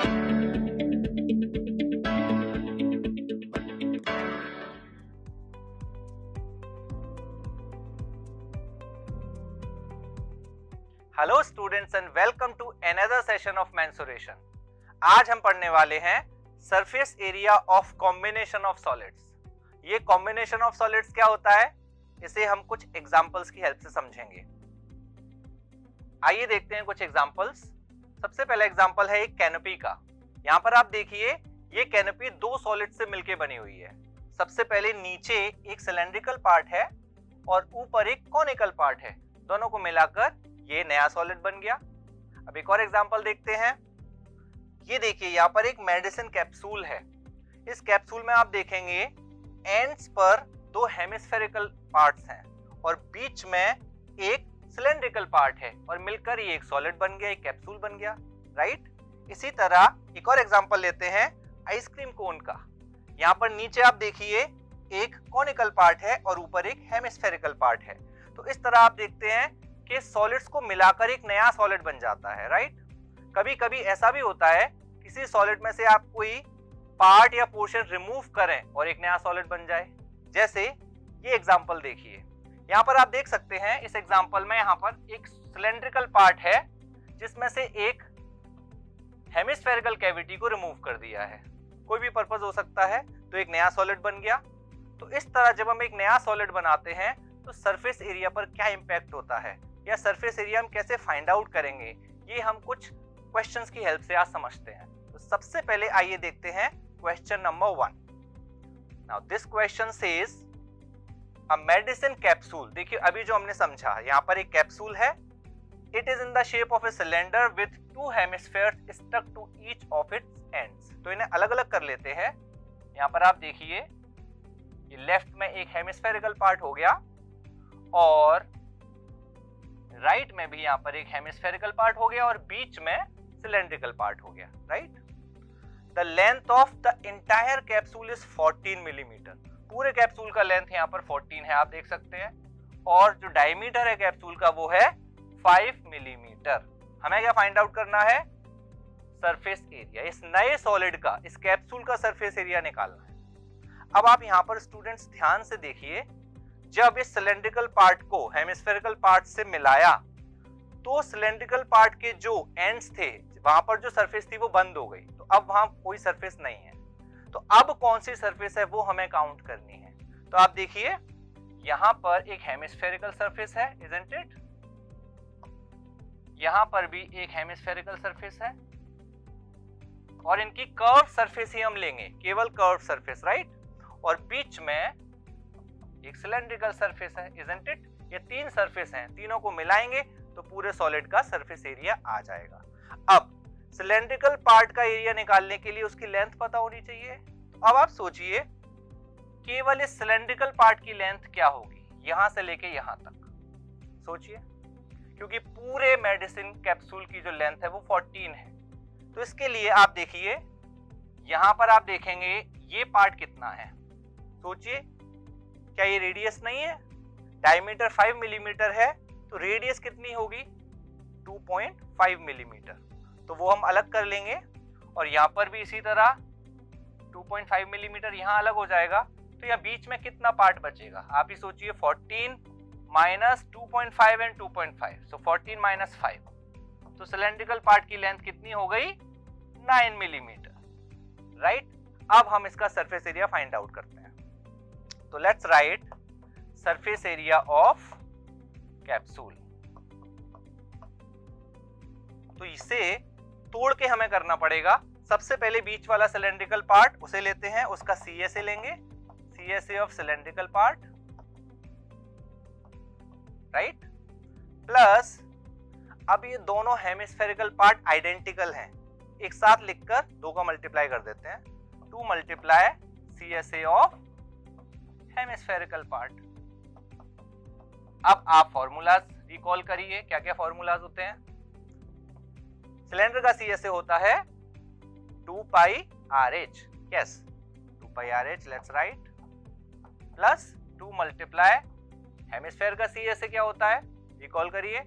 Hello students and welcome to another session of mensuration. आज हम पढ़ने वाले हैं surface area of combination of solids. ये कॉम्बिनेशन ऑफ सॉलिड्स क्या होता है, इसे हम कुछ एग्जांपल्स की हेल्प से समझेंगे। आइए देखते हैं कुछ एग्जांपल्स। सबसे पहला एग्जांपल है एक कैनोपी का। यहाँ पर आप देखिए, ये कैनोपी दो सॉलिड से मिलकर बनी हुई है। सबसे पहले नीचे एक सिलेंड्रिकल पार्ट है और ऊपर एक कॉनिकल पार्ट है, दोनों को मिलाकर ये नया सॉलिड बन गया। अब एक और एग्जांपल देखते हैं। ये देखिए, यहाँ पर एक मेडिसिन कैप्सूल है। इस कैप्सूल में आप देखेंगे एंड्स पर दो हेमिस्फेरिकल पार्ट्स हैं और बीच में एक सिलेंड्रिकल पार्ट है और मिलकर ये एक सॉलिड बन गया, एक कैप्सूल बन गया, राइट। इसी तरह एक और एग्जांपल लेते हैं आइसक्रीम कोन का। यहाँ पर नीचे आप देखिए एक कॉनिकल पार्ट है और ऊपर एक हेमिस्फेरिकल पार्ट है। तो इस तरह आप देखते हैं कि सॉलिड्स को मिलाकर एक नया सॉलिड बन जाता है, राइट। कभी कभी ऐसा भी होता है, किसी सॉलिड में से आप कोई पार्ट या पोर्शन रिमूव करें और एक नया सॉलिड बन जाए। जैसे ये एग्जांपल देखिए, यहाँ पर आप देख सकते हैं इस एग्जांपल में यहाँ पर एक सिलेंड्रिकल पार्ट है जिसमें से एक हेमिस्फेरिकल कैविटी को रिमूव कर दिया है। कोई भी पर्पस हो सकता है, तो एक नया सॉलिड बन गया। तो इस तरह जब हम एक नया सॉलिड बनाते हैं तो सरफेस एरिया पर क्या इंपैक्ट होता है या सरफेस एरिया हम कैसे फाइंड आउट करेंगे, ये हम कुछ क्वेश्चंस की हेल्प से आज समझते हैं। तो सबसे पहले आइए देखते हैं question number 1। Now this question says a medicine capsule. देखिए अभी जो हमने समझा, यहाँ पर एक कैप्सूल है। It is in the shape of a cylinder with two hemispheres stuck to each of its ends. तो इन्हें अलग अलग कर लेते हैं। यहाँ पर आप देखिए, ये लेफ्ट में एक हेमिस्फेरिकल पार्ट हो गया और राइट में भी यहाँ पर एक हेमिस्फेरिकल पार्ट हो गया और बीच में सिलेंड्रिकल पार्ट हो गया, right. The length of the entire capsule is 14 millimetre. पूरे कैप्सूल का लेंथ यहाँ पर 14 है, आप देख सकते हैं। और जो डायमीटर है कैप्सूल का वो है 5 मिलीमीटर। हमें क्या फाइंड आउट करना है, सरफेस एरिया। इस नए सॉलिड का, इस कैप्सूल का सरफेस एरिया निकालना है। अब आप यहाँ पर स्टूडेंट्स ध्यान से देखिए, जब इस सिलेंड्रिकल पार्ट को हेमिस्फेरिकल पार्ट से मिलाया तो सिलेंड्रिकल पार्ट के जो एंड्स थे, वहां पर जो सरफेस थी वो बंद हो गई। तो अब वहां कोई सरफेस नहीं है। तो अब कौन सी सरफेस है वो हमें काउंट करनी है। तो आप देखिए, यहां पर एक हेमिस्फेरिकल सरफेस है, इजंट इट। यहां पर भी एक हेमिस्फेरिकल सरफेस है और इनकी कर्व सरफेस ही हम लेंगे, केवल कर्व सरफेस, राइट। और बीच में एक सिलेंड्रिकल सरफेस है, इजंट इट। ये तीन सरफेस हैं, तीनों को मिलाएंगे तो पूरे सॉलिड का सरफेस एरिया आ जाएगा। अब सिलेंड्रिकल पार्ट का एरिया निकालने के लिए उसकी लेंथ पता होनी चाहिए। अब आप सोचिए, केवल इस सिलेंड्रिकल पार्ट की लेंथ क्या होगी, यहां से लेके यहां तक। सोचिए, क्योंकि पूरे मेडिसिन कैप्सूल की जो लेंथ है वो 14 है। तो इसके लिए आप देखिए, यहां पर आप देखेंगे ये पार्ट कितना है। सोचिए, क्या ये रेडियस नहीं है? डायमीटर 5 मिलीमीटर है तो रेडियस कितनी होगी, 2.5 मिलीमीटर। तो वो हम अलग कर लेंगे और यहाँ पर भी इसी तरह 2.5 मिलीमीटर यहाँ अलग हो जाएगा। तो यहाँ बीच में कितना पार्ट बचेगा, आप ही सोचिए। 14 माइनस 2.5 एंड 2.5, सो 14 माइनस 5। तो सिलेंड्रिकल पार्ट की लेंथ कितनी हो गई, 9 मिलीमीटर, राइट। अब हम इसका सरफेस एरिया फाइंड आउट करते हैं। तो let's write surface area of capsule. तो इसे तोड़ के हमें करना पड़ेगा। सबसे पहले बीच वाला सिलेंड्रिकल पार्ट उसे लेते हैं, उसका CSA लेंगे, CSA of cylindrical part, right. Plus अब ये दोनों हेमिस्फेरिकल पार्ट आइडेंटिकल हैं, एक साथ लिखकर दो का मल्टीप्लाई कर देते हैं। 2 multiply CSA of hemispherical part. अब आप फॉर्मूलाज रिकॉल करिए, क्या क्या फॉर्मूलाज होते हैं। सिलेंडर का CSA होता है 2 pi RH, yes 2 pi RH, let's write, plus 2 multiply hemisphere का CSA क्या होता है, रिकॉल करिए,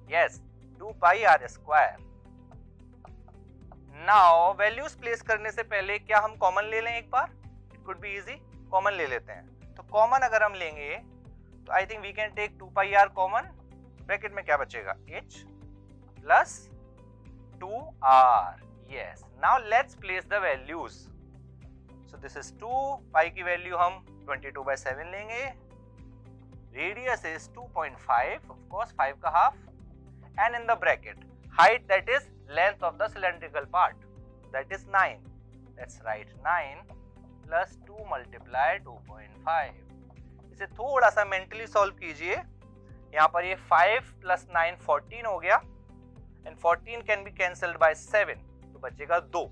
yes 2 pi R square. Now values place करने से पहले क्या हम कॉमन ले लें एक बार? It could be easy, common ले लेते हैं। तो कॉमन अगर हम लेंगे तो I think we can take 2 pi R common. Bracket में क्या बचेगा? h plus 2r। Yes, now let's place the values. So this is 2, पाई की वैल्यू हम 22/7 लेंगे, रेडियस इज 2.5, ऑफ कोर्स 5 का half, and in the bracket height, that is length of the cylindrical part, that is 9. Let's write 9 plus 2 multiply 2.5. इसे थोड़ा सा mentally solve कीजिए। यहाँ पर ये 5 plus 9 14 हो गया, and 14 can be cancelled by 7, तो बचेगा 2,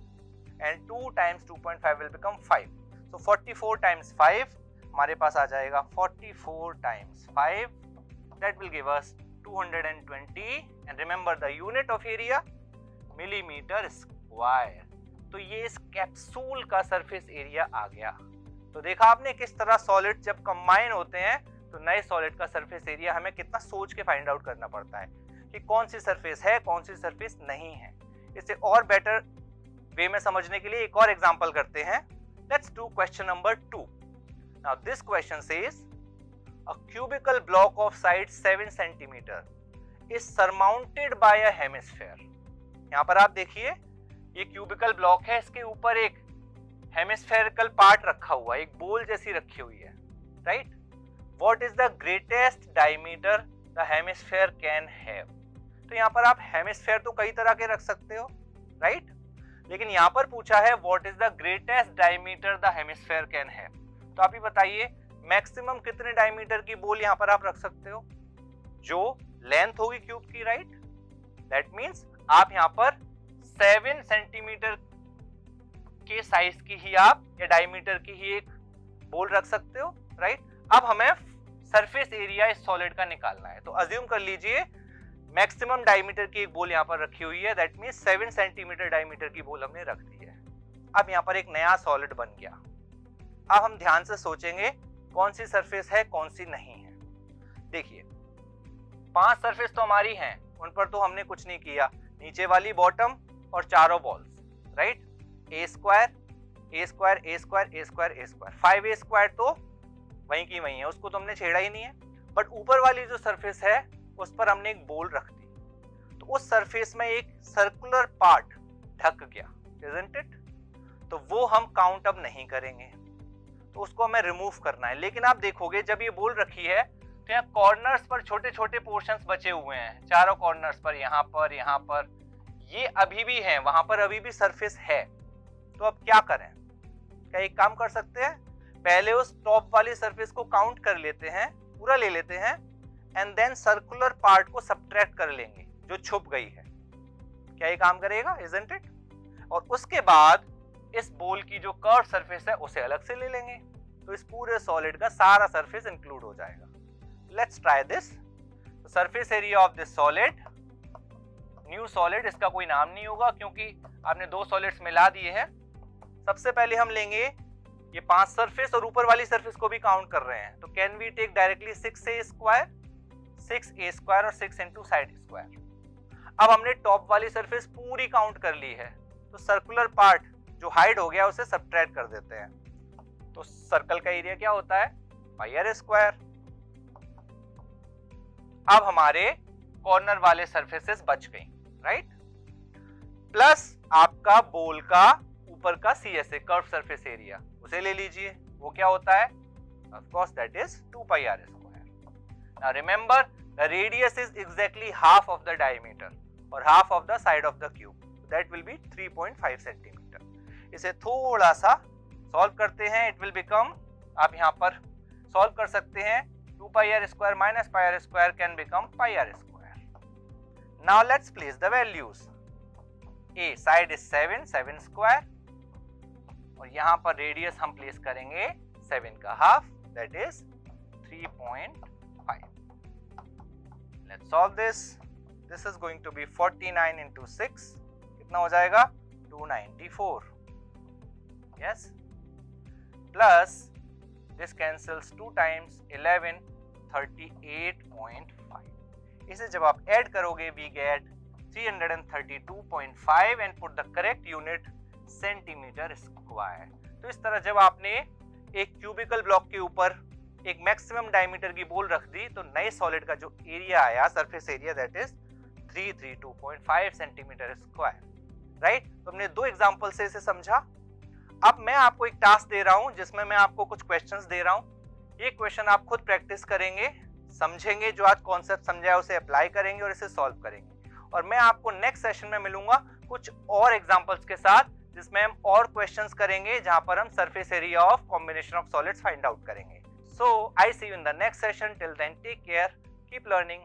and 2 times 2.5 will become 5. So 44 times 5 हमारे पास आ जाएगा 44 times 5, that will give us 220, and remember the unit of area millimeter square. तो ये इस कैप्सूल का सरफेस एरिया आ गया। तो देखा आपने किस तरह सॉलिड जब कंबाइन होते हैं तो नए सॉलिड का सरफेस एरिया हमें कितना सोच के फाइंड आउट करना पड़ता है कि कौन सी सरफेस है, कौन सी सरफेस नहीं है। इसे और बेटर वे में समझने के लिए एक और एग्जांपल करते हैं। Let's do question number 2। Now this question says a cubical block of side 7 centimeter is surmounted by a hemisphere. यहाँ पर आप देखिए ये क्यूबिकल ब्लॉक है, इसके ऊपर एक हेमिस्फेरिकल पार्ट रखा हुआ है, एक बोल जैसी रखी हुई है, right? What is the greatest diameter the hemisphere can have? तो यहाँ पर आप हेमिस्फेयर तो कई तरह के रख सकते हो, राइट? लेकिन यहाँ पर पूछा है what is the greatest diameter the hemisphere can have. तो आप ही बताइए मैक्सिमम कितने डायमीटर की बोल यहाँ पर आप रख सकते हो? जो लेंथ होगी क्यूब की, राइट? दैट मींस आप यहाँ पर 7 सेंटीमीटर के साइज की ही आप या डायमीटर की ही एक बोल रख सकते हो, राइट? अब हमें सरफेस एरिया इस सॉलिड का निकालना है, तो अज्यूम कर लीजिए मैक्सिमम डायमीटर की एक बोल यहाँ पर रखी हुई है, दैट मींस 7 सेंटीमीटर डायमीटर की बोल हमने रख दी है। अब यहाँ पर एक नया सॉलिड बन गया। अब हम ध्यान से सोचेंगे कौन सी सरफेस है, कौन सी नहीं है। देखिए 5 सरफेस तो हमारी हैं, उन पर तो हमने कुछ नहीं किया, नीचे वाली बॉटम और चारों बॉल्स, राइट? ए स्क्वायर ए स्क्वायर ए स्क्वायर ए स्क्वायर ए स्क्वायर, 5a स्क्वायर तो वहीं की वहीं है, उसको तो हमने छेड़ा ही नहीं है। बट ऊपर वाली जो सरफेस है उस पर हमने एक बोल रख दी, तो उस सरफेस में एक सर्कुलर पार्ट ढक गया, isn't it? तो वो हम काउंट अब नहीं करेंगे, तो उसको हमें रिमूव करना है। लेकिन आप देखोगे जब ये बोल रखी है तो यहाँ कॉर्नर्स पर छोटे छोटे पोर्शंस बचे हुए हैं, चारों कॉर्नर्स पर, यहाँ पर ये अभी भी हैं, वहां पर अभी भी सरफेस है। तो अब क्या करें? क्या एक काम कर सकते हैं, पहले उस टॉप वाली सरफेस को काउंट कर लेते हैं, पूरा ले लेते हैं, एंड देन सर्कुलर पार्ट को सब्ट्रैक्ट कर लेंगे जो छुप गई है। क्या ये काम करेगा, इजंट इट? और उसके बाद इस बोल की जो कर्व सरफेस है उसे अलग से ले लेंगे, तो इस पूरे सॉलिड का सारा सरफेस इंक्लूड हो जाएगा। Let's try this. Surface area of this solid, new solid, इसका कोई नाम नहीं होगा क्योंकि आपने 2 सॉलिड्स मिला दिए हैं। सबसे पहले हम लेंगे ये 5 सरफेस और ऊपर वाली सरफेस को भी काउंट कर रहे हैं, तो can we take directly 6a square, 6a square और 6 इंटू साइड स्क्वायर। अब हमने टॉप वाली सरफेस पूरी काउंट कर ली है, तो सर्कुलर पार्ट जो हाइड हो गया उसे सब्ट्रैक्ट कर देते हैं, तो सर्कल का एरिया क्या होता है, पाई आर स्क्वायर। अब हमारे कॉर्नर वाले सरफेसेस बच गई, राइट? प्लस आपका बोल का ऊपर का CSA कर्व सरफेस एरिया, उसे ले लीजिए, वो क्या होता है, of course that is 2 pi R square. Now remember the radius is exactly half of the diameter और half of the side of the cube, that will be 3.5 centimetre. इसे थोड़ा सा सॉल्व करते हैं, इट विल बिकम, आप यहाँ पर solve कर सकते हैं, 2 pi r square minus pi r square can become pi r square. Now let's place the values. A side is 7 square, और यहाँ पर रेडियस हम प्लेस करेंगे 7 का half, that is 3.5. Let's solve this. This is going to be 49 into 6. कितना हो जाएगा, 294. Yes. Plus this cancels 2 times 11, 38.5. इसे जब आप ऐड करोगे we get 332.5 and put the correct unit centimetre square. तो इस तरह जब आपने एक क्यूबिकल ब्लॉक के ऊपर एक मैक्सिमम डायमीटर की बॉल रख दी तो नए सॉलिड का जो एरिया आया, surface area, that is 332.5 centimetre square, right. तो हमने दो एग्जांपल से इसे समझा। अब मैं आपको एक टास्क दे रहा हूं जिसमें मैं आपको कुछ क्वेश्चंस दे रहा हूं। ये क्वेश्चन आप खुद प्रैक्टिस करेंगे, समझेंगे, जो आज कॉन्सेप्ट समझाया उसे अप्लाई करेंगे और इसे सॉल्व करेंगे। और मैं आपको नेक्स्ट सेशन में मिलूंगा कुछ और एग्जांपल्स के साथ, जिसमें हम और क्वेश्चंस करेंगे जहां पर हम surface area of combination of solids find out करेंगे। So I see you in the next session. Till then take care, keep learning.